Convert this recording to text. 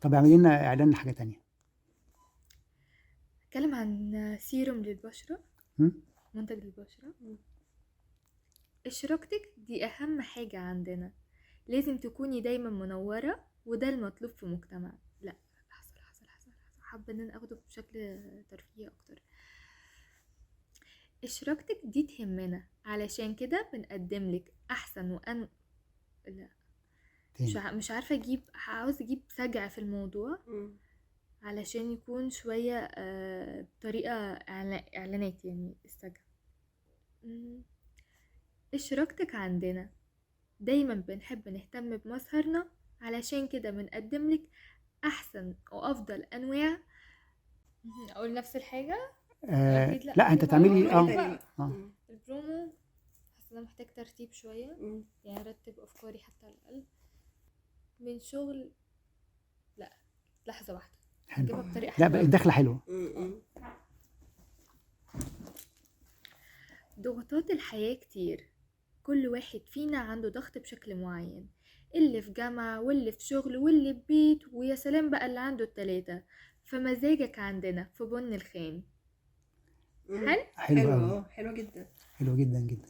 طب اعملي لنا اعلان لحاجه تانية. اتكلم عن سيروم للبشرة، م? منتج للبشرة. اشراقتك دي اهم حاجة عندنا، لازم تكوني دايما منورة، وده المطلوب في مجتمع. لا، لحظة، حابة ان انا اخده بشكل ترفيهي اكتر. اشراقتك دي تهمنا، علشان كده بنقدم لك احسن لا، تاني. مش عارفة عاوز اجيب سجع في الموضوع، مم. علشان يكون شوية بطريقة اعلانات يعني السجع. مم. اشراقتك عندنا، دايما بنحب نهتم بمظهرنا، علشان كده بنقدملك احسن وافضل انواع. اقول نفس الحاجة؟ اكيد لا، لا انت البرومو تعملي هيبقى حلو حاجة تانية بقى. بقى. اه البرومو حاسة إنه محتاج ترتيب شوية، مم. يعني ارتب افكاري حتى على الاقل من شغل. لا، لحظة واحدة، حلو. هجيبها بطريقة لا حلوة بقى أوي. الدخله حلوه. مم. ضغوطات الحياة كتير، كل واحد فينا عنده ضغط بشكل معين، اللي في جامعة واللي في شغل واللي في بيت، ويا سلام بقى اللي عنده التلاتة. فمزاجك عندنا في بن الخان. مم. حلو. حلو قوي. حلوة جدا. حلو جدا جدا.